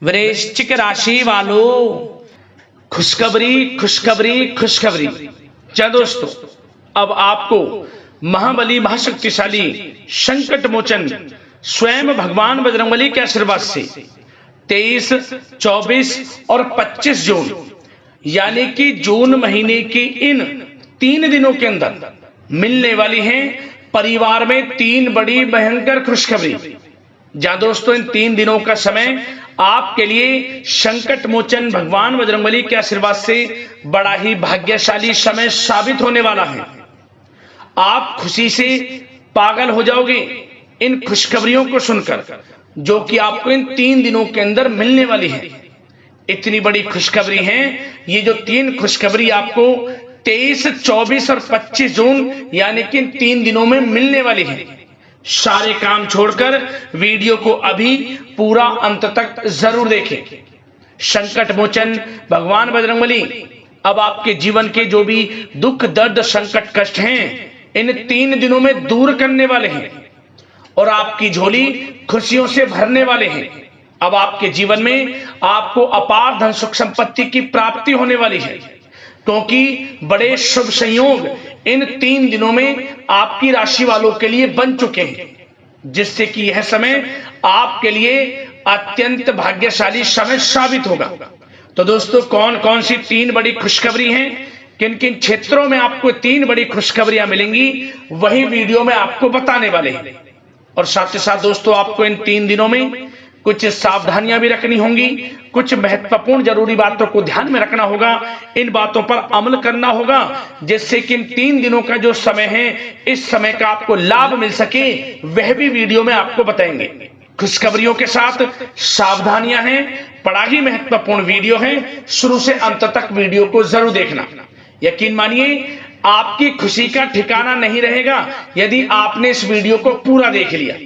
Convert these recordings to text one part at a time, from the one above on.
वृश्चिक राशि वालों, खुशखबरी खुशखबरी खुशखबरी। क्या दोस्तों, अब आपको महाबली महाशक्तिशाली संकट मोचन स्वयं भगवान बजरंगबली के आशीर्वाद से 23, 24 और 25 जून यानी कि जून महीने की इन 3 दिनों के अंदर मिलने वाली है परिवार में 3 बड़ी भयंकर खुशखबरी। जहां दोस्तों इन 3 दिनों का समय आपके लिए संकट मोचन भगवान बजरंगबली के आशीर्वाद से बड़ा ही भाग्यशाली समय साबित होने वाला है। आप खुशी से पागल हो जाओगे इन खुशखबरियों को सुनकर, जो कि आपको इन 3 दिनों के अंदर मिलने वाली है। इतनी बड़ी खुशखबरी है ये, जो 3 खुशखबरी आपको 23, 24 और 25 जून यानी कि इन 3 दिनों में मिलने वाली है। सारे काम छोड़कर वीडियो को अभी पूरा अंत तक जरूर देखें। संकट मोचन भगवान बजरंगबली अब आपके जीवन के जो भी दुख दर्द संकट कष्ट हैं इन 3 दिनों में दूर करने वाले हैं और आपकी झोली खुशियों से भरने वाले हैं। अब आपके जीवन में आपको अपार धन सुख संपत्ति की प्राप्ति होने वाली है, क्योंकि बड़े शुभ संयोग इन 3 दिनों में आपकी राशि वालों के लिए बन चुके हैं, जिससे कि यह समय आपके लिए अत्यंत भाग्यशाली समय साबित होगा। तो दोस्तों, कौन कौन सी 3 बड़ी खुशखबरी हैं, किन किन क्षेत्रों में आपको 3 बड़ी खुशखबरियां मिलेंगी, वही वीडियो में आपको बताने वाले हैं। और साथ ही साथ दोस्तों, आपको इन 3 दिनों में कुछ सावधानियां भी रखनी होंगी, कुछ महत्वपूर्ण जरूरी बातों को ध्यान में रखना होगा, इन बातों पर अमल करना होगा, जिससे कि इन 3 दिनों का जो समय है इस समय का आपको लाभ मिल सके, वह भी वीडियो में आपको बताएंगे। खुशखबरियों के साथ सावधानियां हैं, बड़ा ही महत्वपूर्ण वीडियो है, शुरू से अंत तक वीडियो को जरूर देखना। यकीन मानिए आपकी खुशी का ठिकाना नहीं रहेगा यदि आपने इस वीडियो को पूरा देख लिया।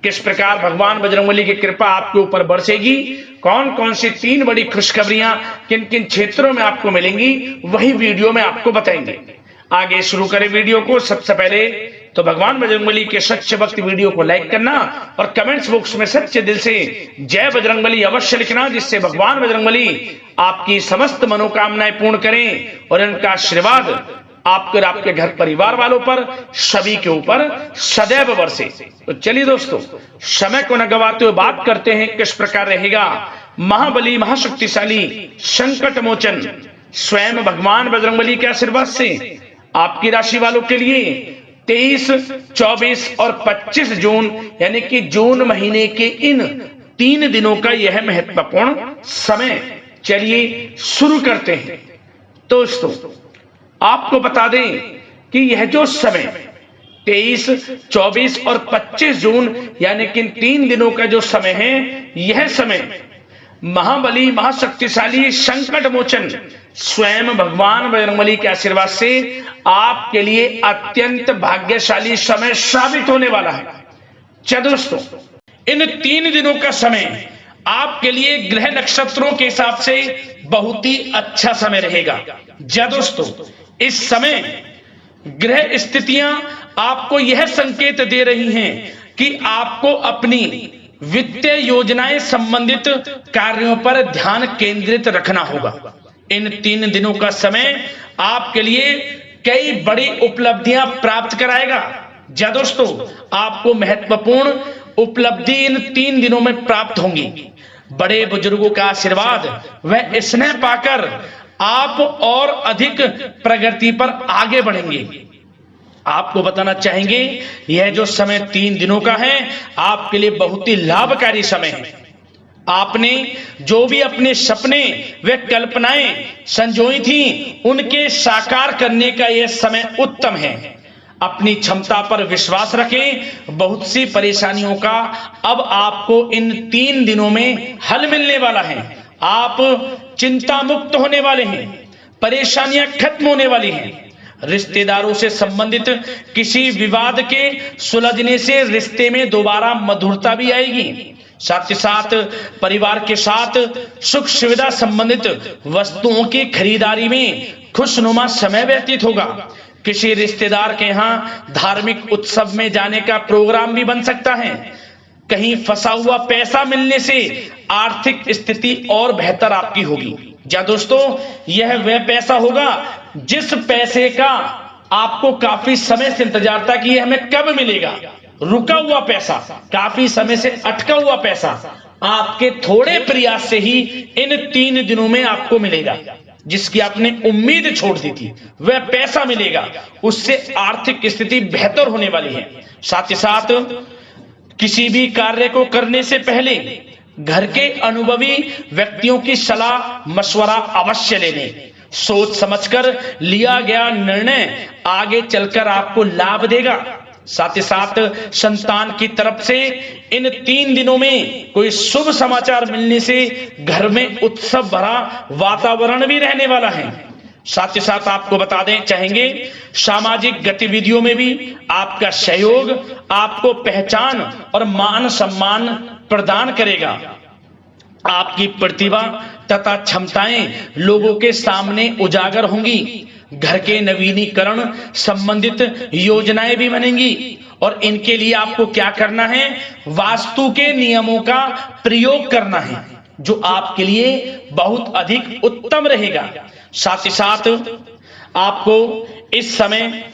किस प्रकार भगवान बजरंगबली की कृपा आपके ऊपर बरसेगी, कौन कौन सी 3 बड़ी खुशखबरियां किन किन क्षेत्रों में आपको मिलेंगी, वही वीडियो में आपको बताएंगे। आगे शुरू करें वीडियो को। सबसे पहले तो भगवान बजरंगबली के सच्चे भक्त वीडियो को लाइक करना और कमेंट्स बॉक्स में सच्चे दिल से जय बजरंगबली अवश्य लिखना, जिससे भगवान बजरंगबली आपकी समस्त मनोकामनाएं पूर्ण करें और इनका आशीर्वाद आपके और आपके घर परिवार वालों पर सभी के ऊपर सदैव बरसे। तो चलिए दोस्तों, समय को न गवाते हुए बात करते हैं किस प्रकार रहेगा महाबली महाशक्तिशाली संकट मोचन स्वयं भगवान बजरंगबली के आशीर्वाद से आपकी राशि वालों के लिए 23, 24 और 25 जून यानी कि जून महीने के इन 3 दिनों का यह महत्वपूर्ण समय। चलिए शुरू करते हैं। दोस्तों, आपको बता दें कि यह जो समय 23, 24 और 25 जून यानी कि इन 3 दिनों का जो समय है, यह समय महाबली महाशक्तिशाली संकट मोचन स्वयं भगवान बजरंगबली के आशीर्वाद से आपके लिए अत्यंत भाग्यशाली समय साबित होने वाला है। क्या दोस्तों, इन 3 दिनों का समय आपके लिए ग्रह नक्षत्रों के हिसाब से बहुत ही अच्छा समय रहेगा। क्या दोस्तों, इस समय ग्रह स्थितियां आपको यह संकेत दे रही हैं कि आपको अपनी वित्तीय योजनाएं संबंधित कार्यों पर ध्यान केंद्रित रखना होगा। इन 3 दिनों का समय आपके लिए कई बड़ी उपलब्धियां प्राप्त कराएगा। जा दोस्तों, आपको महत्वपूर्ण उपलब्धि इन 3 दिनों में प्राप्त होंगी। बड़े बुजुर्गों का आशीर्वाद वह स्नेह पाकर आप और अधिक प्रगति पर आगे बढ़ेंगे। आपको बताना चाहेंगे यह जो समय 3 दिनों का है आपके लिए बहुत ही लाभकारी समय है। आपने जो भी अपने सपने व कल्पनाएं संजोई थी उनके साकार करने का यह समय उत्तम है। अपनी क्षमता पर विश्वास रखें। बहुत सी परेशानियों का अब आपको इन 3 दिनों में हल मिलने वाला है। आप चिंता मुक्त होने वाले हैं, परेशानियां खत्म होने वाली हैं। रिश्तेदारों से संबंधित किसी विवाद के सुलझने से रिश्ते में दोबारा मधुरता भी आएगी। साथ ही साथ परिवार के साथ सुख सुविधा संबंधित वस्तुओं की खरीदारी में खुशनुमा समय व्यतीत होगा। किसी रिश्तेदार के यहाँ धार्मिक उत्सव में जाने का प्रोग्राम भी बन सकता है। कहीं फंसा हुआ पैसा मिलने से आर्थिक स्थिति और बेहतर आपकी होगी। या दोस्तों, यह वह पैसा होगा जिस पैसे का आपको काफी समय से इंतजार था कि ये हमें कब मिलेगा। रुका हुआ पैसा, काफी समय से अटका हुआ पैसा आपके थोड़े प्रयास से ही इन 3 दिनों में आपको मिलेगा। जिसकी आपने उम्मीद छोड़ दी थी वह पैसा मिलेगा, उससे आर्थिक स्थिति बेहतर होने वाली है। साथ ही साथ किसी भी कार्य को करने से पहले घर के अनुभवी व्यक्तियों की सलाह मशवरा अवश्य ले लें। सोच समझकर लिया गया निर्णय आगे चलकर आपको लाभ देगा। साथ ही साथ संतान की तरफ से इन 3 दिनों में कोई शुभ समाचार मिलने से घर में उत्सव भरा वातावरण भी रहने वाला है। साथ ही साथ आपको बता दें चाहेंगे, सामाजिक गतिविधियों में भी आपका सहयोग आपको पहचान और मान सम्मान प्रदान करेगा। आपकी प्रतिभा तथा क्षमताएं लोगों के सामने उजागर होंगी। घर के नवीनीकरण संबंधित योजनाएं भी बनेंगी और इनके लिए आपको क्या करना है, वास्तु के नियमों का प्रयोग करना है, जो आपके लिए बहुत अधिक उत्तम रहेगा। साथ ही साथ आपको इस समय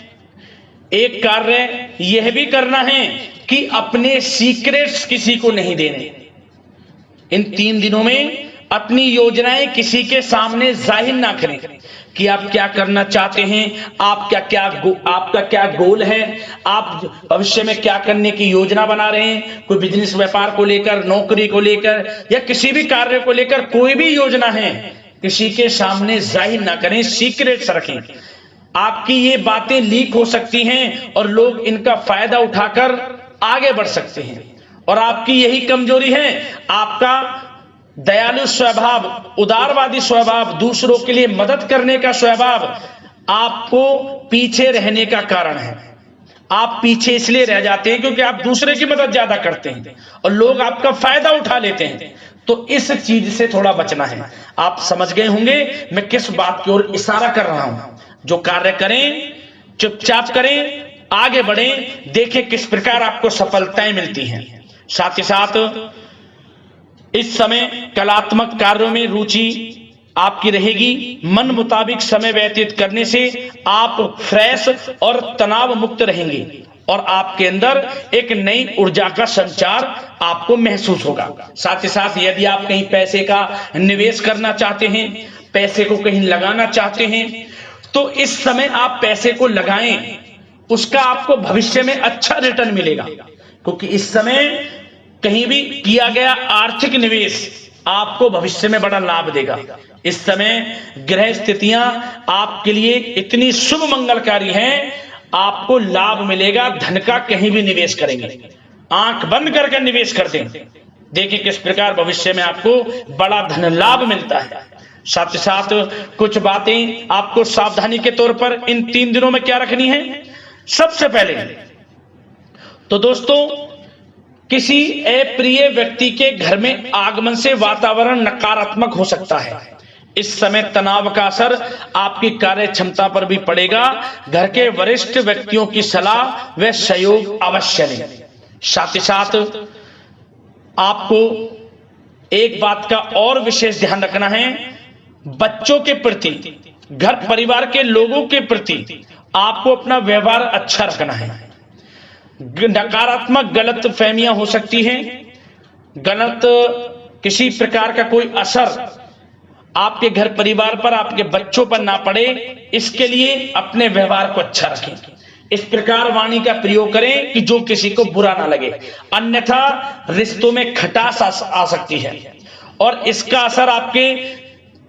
एक कार्य यह भी करना है कि अपने सीक्रेट्स किसी को नहीं देने। इन 3 दिनों में अपनी योजनाएं किसी के सामने जाहिर ना करें कि आप क्या करना चाहते हैं, आपका क्या गोल है, आप भविष्य में क्या करने की योजना बना रहे हैं। कोई बिजनेस व्यापार को लेकर, नौकरी को लेकर या किसी भी कार्य को लेकर कोई भी योजना है, किसी के सामने जाहिर ना करें, सीक्रेट्स रखें। आपकी ये बातें लीक हो सकती हैं और लोग इनका फायदा उठाकर आगे बढ़ सकते हैं। और आपकी यही कमजोरी है, आपका दयालु स्वभाव, उदारवादी स्वभाव, दूसरों के लिए मदद करने का स्वभाव आपको पीछे रहने का कारण है। आप पीछे इसलिए रह जाते हैं क्योंकि आप दूसरे की मदद ज्यादा करते हैं और लोग आपका फायदा उठा लेते हैं। तो इस चीज से थोड़ा बचना है। आप समझ गए होंगे मैं किस बात की ओर इशारा कर रहा हूं। जो कार्य करें चुपचाप करें, आगे बढ़ें, देखें किस प्रकार आपको सफलताएं मिलती हैं। साथ ही साथ इस समय कलात्मक कार्यों में रुचि आपकी रहेगी। मन मुताबिक समय व्यतीत करने से आप फ्रेश और तनाव मुक्त रहेंगे और आपके अंदर एक नई ऊर्जा का संचार आपको महसूस होगा। साथ ही साथ यदि आप कहीं पैसे का निवेश करना चाहते हैं, पैसे को कहीं लगाना चाहते हैं, तो इस समय आप पैसे को लगाएं, उसका आपको भविष्य में अच्छा रिटर्न मिलेगा। क्योंकि इस समय कहीं भी किया गया आर्थिक निवेश आपको भविष्य में बड़ा लाभ देगा। इस समय ग्रह स्थितियां आपके लिए इतनी शुभ मंगलकारी हैं, आपको लाभ मिलेगा। धन का कहीं भी निवेश करेंगे, आंख बंद करके निवेश कर दें, देखिए किस प्रकार भविष्य में आपको बड़ा धन लाभ मिलता है। साथ ही साथ कुछ बातें आपको सावधानी के तौर पर इन 3 दिनों में क्या रखनी है। सबसे पहले तो दोस्तों, किसी अप्रिय व्यक्ति के घर में आगमन से वातावरण नकारात्मक हो सकता है। इस समय तनाव का असर आपकी कार्य क्षमता पर भी पड़ेगा। घर के वरिष्ठ व्यक्तियों की सलाह व सहयोग अवश्य लें। साथ ही साथ आपको एक बात का और विशेष ध्यान रखना है, बच्चों के प्रति, घर परिवार के लोगों के प्रति आपको अपना व्यवहार अच्छा रखना है। नकारात्मक गलत फहमियां हो सकती हैं, गलत किसी प्रकार का कोई असर आपके घर परिवार पर, आपके बच्चों पर ना पड़े, इसके लिए अपने व्यवहार को अच्छा रखें। इस प्रकार वाणी का प्रयोग करें कि जो किसी को बुरा ना लगे, अन्यथा रिश्तों में खटास आ सकती है और इसका असर आपके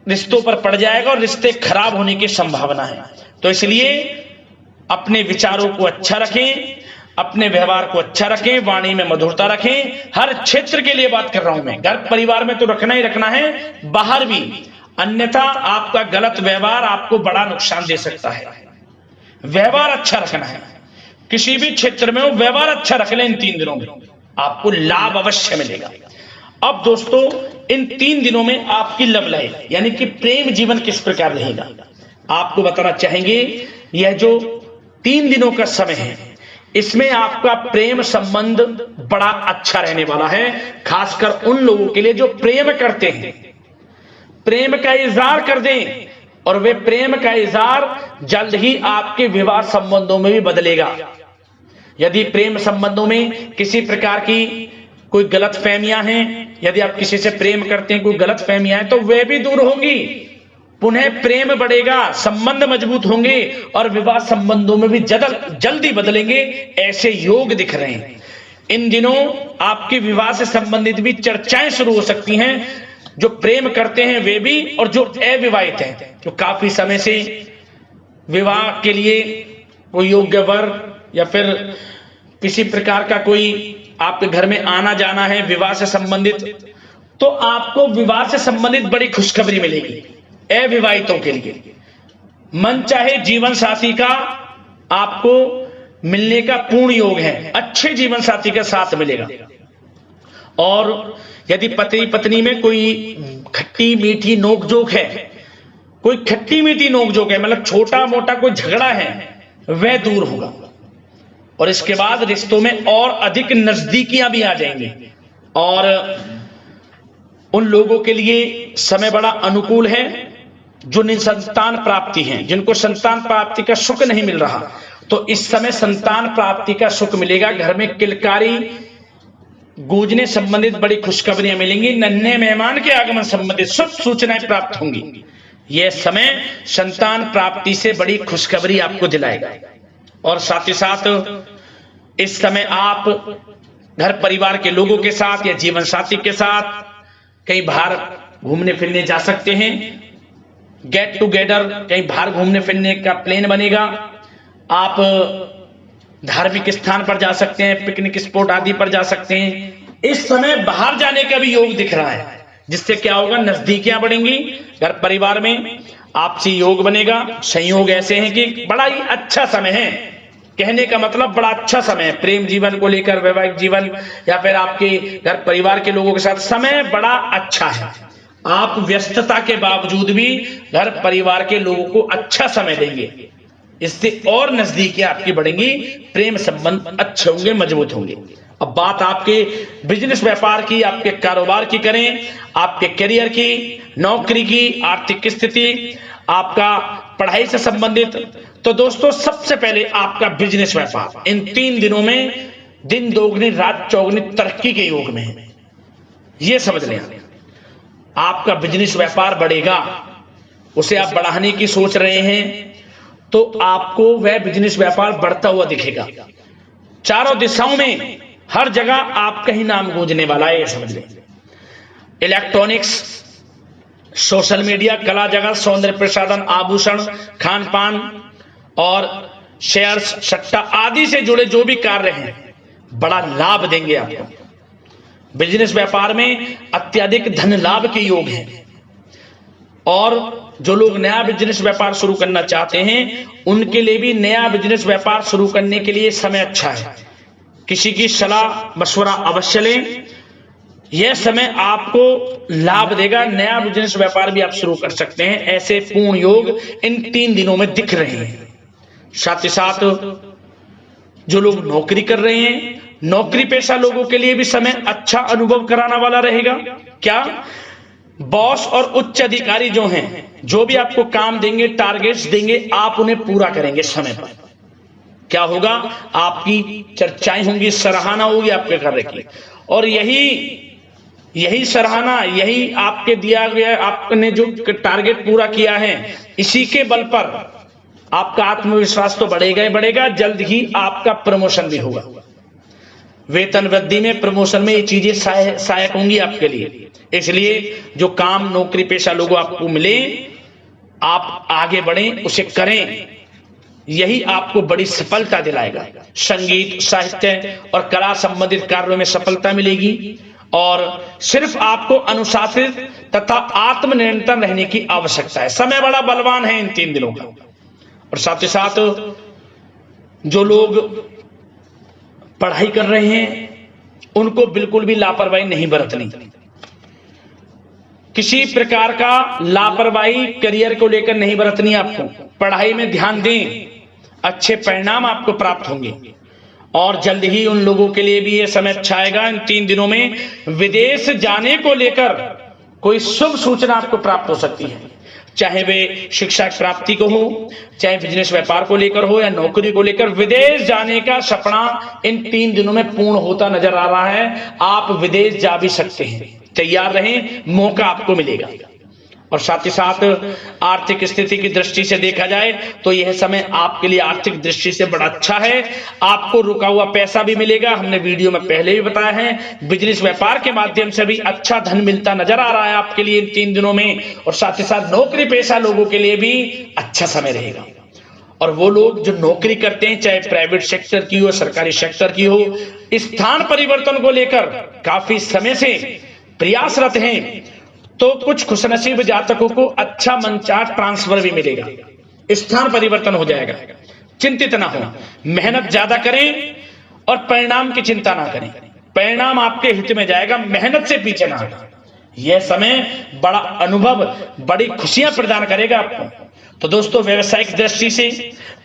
रिश्तों पर पड़ जाएगा और रिश्ते खराब होने की संभावना है। तो इसलिए अपने विचारों को अच्छा रखें, अपने व्यवहार को अच्छा रखें, वाणी में मधुरता रखें। हर क्षेत्र के लिए बात कर रहा हूं मैं, घर परिवार में तो रखना ही रखना है, बाहर भी, अन्यथा आपका गलत व्यवहार आपको बड़ा नुकसान दे सकता है। व्यवहार अच्छा रखना है, किसी भी क्षेत्र में हो व्यवहार अच्छा रख लें। इन 3 दिनों में आपको लाभ अवश्य मिलेगा। अब दोस्तों, इन 3 दिनों में आपकी लव लाइफ यानी कि प्रेम जीवन किस प्रकार रहेगा, आपको बताना चाहेंगे। यह जो 3 दिनों का समय है, इसमें आपका प्रेम संबंध बड़ा अच्छा रहने वाला है, खासकर उन लोगों के लिए जो प्रेम करते हैं। प्रेम का इजहार कर दें और वे प्रेम का इजहार जल्द ही आपके विवाह संबंधों में भी बदलेगा। यदि प्रेम संबंधों में किसी प्रकार की कोई गलत फहमियां हैं, यदि आप किसी से प्रेम करते हैं, कोई गलत फहमियां हैं, तो वे भी दूर होंगी, पुनः प्रेम बढ़ेगा, संबंध मजबूत होंगे और विवाह संबंधों में भी जल्दी बदलेंगे, ऐसे योग दिख रहे हैं। इन दिनों आपके विवाह से संबंधित भी चर्चाएं शुरू हो सकती हैं, जो प्रेम करते हैं वे भी और जो अविवाहित हैं, जो काफी समय से विवाह के लिए कोई योग्य वर या फिर किसी प्रकार का कोई आपके घर में आना जाना है विवाह से संबंधित, तो आपको विवाह से संबंधित बड़ी खुशखबरी मिलेगी। अविवाहितों के लिए मन चाहे जीवन साथी का आपको मिलने का पूर्ण योग है, अच्छे जीवन साथी का साथ मिलेगा। और यदि पति पत्नी में कोई खट्टी मीठी नोकझोंक है, कोई खट्टी मीठी नोकझोंक है, मतलब छोटा मोटा कोई झगड़ा है, वह दूर होगा और इसके बाद रिश्तों में और अधिक नजदीकियां भी आ जाएंगी। और उन लोगों के लिए समय बड़ा अनुकूल है जो निसंतान प्राप्ति है, जिनको संतान प्राप्ति का सुख नहीं मिल रहा, तो इस समय संतान प्राप्ति का सुख मिलेगा। घर में किलकारी गूंजने संबंधित बड़ी खुशखबरियां मिलेंगी। नन्हे मेहमान के आगमन संबंधित शुभ सूचनाएं प्राप्त होंगी। यह समय संतान प्राप्ति से बड़ी खुशखबरी आपको दिलाएगा। और साथ ही साथ इस समय आप घर परिवार के लोगों के साथ या जीवन साथी के साथ कहीं बाहर घूमने फिरने जा सकते हैं। गेट टुगेदर कहीं बाहर घूमने फिरने का प्लान बनेगा। आप धार्मिक स्थान पर जा सकते हैं, पिकनिक स्पॉट आदि पर जा सकते हैं। इस समय बाहर जाने का भी योग दिख रहा है, जिससे क्या होगा, नजदीकियां बढ़ेंगी, घर परिवार में आपसी योग बनेगा। संयोग ऐसे हैं कि बड़ा ही अच्छा समय है, कहने का मतलब बड़ा अच्छा समय है। प्रेम जीवन को लेकर, वैवाहिक जीवन या फिर आपके घर परिवार के लोगों के साथ समय बड़ा अच्छा है। आप व्यस्तता के बावजूद भी घर परिवार के लोगों को अच्छा समय देंगे, इससे और नजदीकियां आपकी बढ़ेंगी, प्रेम संबंध अच्छे होंगे, मजबूत होंगे। अब बात आपके बिजनेस व्यापार की, आपके कारोबार की करें, आपके करियर की, नौकरी की, आर्थिक स्थिति, आपका पढ़ाई से संबंधित, तो दोस्तों सबसे पहले आपका बिजनेस व्यापार इन 3 दिनों में दिन दोगुनी रात चौगुनी तरक्की के योग में है। यह समझ लें, आपका बिजनेस व्यापार बढ़ेगा, उसे आप बढ़ाने की सोच रहे हैं तो आपको वह बिजनेस व्यापार बढ़ता हुआ दिखेगा। चारों दिशाओं में हर जगह आपका ही नाम गूंजने वाला है, यह समझ लें। इलेक्ट्रॉनिक्स, सोशल मीडिया, कला जगत, सौंदर्य प्रसाधन, आभूषण, खान पान और शेयर्स, सट्टा आदि से जुड़े जो भी कार्य हैं बड़ा लाभ देंगे आपको। बिजनेस व्यापार में अत्यधिक धन लाभ के योग हैं। और जो लोग नया बिजनेस व्यापार शुरू करना चाहते हैं उनके लिए भी नया बिजनेस व्यापार शुरू करने के लिए समय अच्छा है। किसी की सलाह मशवरा अवश्य लें, यह समय आपको लाभ देगा। नया बिजनेस व्यापार भी आप शुरू कर सकते हैं, ऐसे पूर्ण योग इन 3 दिनों में दिख रहे हैं। साथ ही साथ जो लोग नौकरी कर रहे हैं, नौकरी पेशा लोगों के लिए भी समय अच्छा अनुभव कराना वाला रहेगा। क्या बॉस और उच्च अधिकारी जो हैं, जो भी आपको काम देंगे, टारगेट्स देंगे, आप उन्हें पूरा करेंगे समय पर। क्या होगा, आपकी चर्चाएं होंगी, सराहना होगी आपके कार्य की, और यही सराहना, यही आपके दिया गया, आपने जो टारगेट पूरा किया है, इसी के बल पर आपका आत्मविश्वास तो बढ़ेगा ही बढ़ेगा। जल्द ही आपका प्रमोशन भी होगा। वेतन वृद्धि में, प्रमोशन में ये चीजें सहायक होंगी आपके लिए। इसलिए जो काम नौकरी पेशा लोगों आपको मिले, आप आगे बढ़ें, उसे करें, यही आपको बड़ी सफलता दिलाएगा। संगीत, साहित्य और कला संबंधित कार्यों में सफलता मिलेगी और सिर्फ आपको अनुशासित तथा आत्मनियंत्रण रहने की आवश्यकता है। समय बड़ा बलवान है इन 3 दिनों का। और साथ ही साथ जो लोग पढ़ाई कर रहे हैं उनको बिल्कुल भी लापरवाही नहीं बरतनी। किसी प्रकार का लापरवाही करियर को लेकर नहीं बरतनी। आपको पढ़ाई में ध्यान दें, अच्छे परिणाम आपको प्राप्त होंगे। और जल्द ही उन लोगों के लिए भी ये समय अच्छा आएगा। इन 3 दिनों में विदेश जाने को लेकर कोई शुभ सूचना आपको प्राप्त हो सकती है, चाहे वे शिक्षा प्राप्ति को हो, चाहे बिजनेस व्यापार को लेकर हो या नौकरी को लेकर। विदेश जाने का सपना इन 3 दिनों में पूर्ण होता नजर आ रहा है। आप विदेश जा भी सकते हैं, तैयार रहें, मौका आपको मिलेगा। और साथ ही साथ आर्थिक स्थिति की दृष्टि से देखा जाए तो यह समय आपके लिए आर्थिक दृष्टि से बड़ा अच्छा है। आपको रुका हुआ पैसा भी मिलेगा, हमने वीडियो में पहले भी बताया है। बिजनेस व्यापार के माध्यम से भी अच्छा धन मिलता नजर आ रहा है आपके लिए इन 3 दिनों में। और साथ ही साथ नौकरी पेशा लोगों के लिए भी अच्छा समय रहेगा। और वो लोग जो नौकरी करते हैं, चाहे प्राइवेट सेक्टर की हो, सरकारी सेक्टर की हो, स्थान परिवर्तन को लेकर काफी समय से प्रयासरत हैं, तो कुछ खुशनसीब जातकों को अच्छा मनचाहा ट्रांसफर भी मिलेगा, स्थान परिवर्तन हो जाएगा। चिंतित ना हो, मेहनत ज्यादा करें और परिणाम की चिंता ना करें। परिणाम आपके हित में जाएगा, मेहनत से पीछे ना हटें। यह समय बड़ा अनुभव, बड़ी खुशियां प्रदान करेगा आपको। तो दोस्तों, व्यवसायिक दृष्टि से,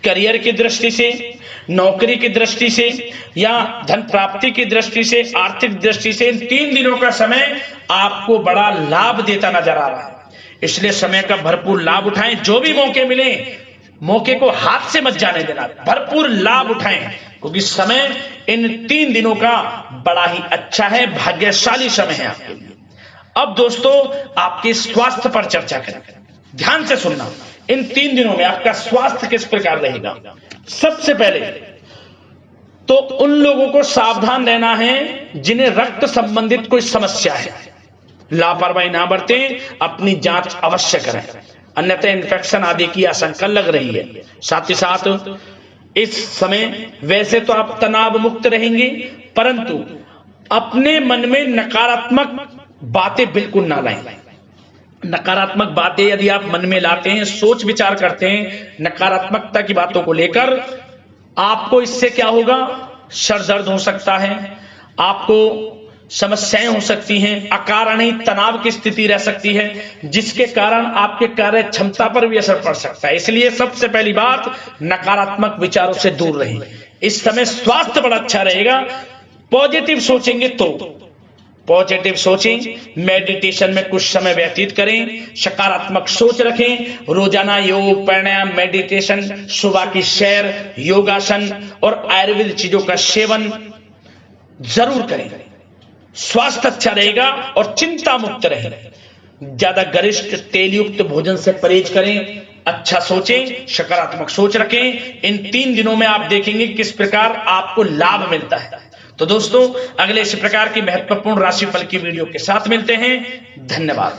करियर की दृष्टि से, नौकरी की दृष्टि से या धन प्राप्ति की दृष्टि से, आर्थिक दृष्टि से इन 3 दिनों का समय आपको बड़ा लाभ देता नजर आ रहा है। इसलिए समय का भरपूर लाभ उठाएं। जो भी मौके मिले, मौके को हाथ से मत जाने देना, भरपूर लाभ उठाएं, क्योंकि समय इन 3 दिनों का बड़ा ही अच्छा है, भाग्यशाली समय है आपके लिए। अब दोस्तों, आपके स्वास्थ्य पर चर्चा करें। ध्यान से सुनना, इन 3 दिनों में आपका स्वास्थ्य किस प्रकार रहेगा। सबसे पहले तो उन लोगों को सावधान रहना है जिन्हें रक्त संबंधित कोई समस्या है। लापरवाही ना बरतें, अपनी जांच अवश्य करें, अन्यथा इन्फेक्शन आदि की आशंका लग रही है। साथ ही साथ इस समय वैसे तो आप तनाव मुक्त रहेंगे, परंतु अपने मन में नकारात्मक बातें बिल्कुल ना लाएं। नकारात्मक बातें यदि आप मन में लाते हैं, सोच विचार करते हैं नकारात्मकता की बातों को लेकर, आपको इससे क्या होगा, सर दर्द हो सकता है, आपको समस्याएं हो सकती हैं, अकारण ही तनाव की स्थिति रह सकती है, जिसके कारण आपके कार्य क्षमता पर भी असर पड़ सकता है। इसलिए सबसे पहली बात, नकारात्मक विचारों से दूर रहें। इस समय स्वास्थ्य बड़ा अच्छा रहेगा। पॉजिटिव सोचेंगे तो पॉजिटिव सोचें, मेडिटेशन में कुछ समय व्यतीत करें, सकारात्मक सोच रखें, रोजाना योग, प्राणायाम, मेडिटेशन, सुबह की सैर, योगासन और आयुर्वेद चीजों का सेवन जरूर करें। स्वास्थ्य अच्छा रहेगा और चिंता मुक्त रहें। ज्यादा गरिष्ठ तेलयुक्त भोजन से परहेज करें, अच्छा सोचें, सकारात्मक सोच रखें। इन 3 दिनों में आप देखेंगे किस प्रकार आपको लाभ मिलता है। तो दोस्तों, अगले इसी प्रकार की महत्वपूर्ण राशिफल की वीडियो के साथ मिलते हैं। धन्यवाद।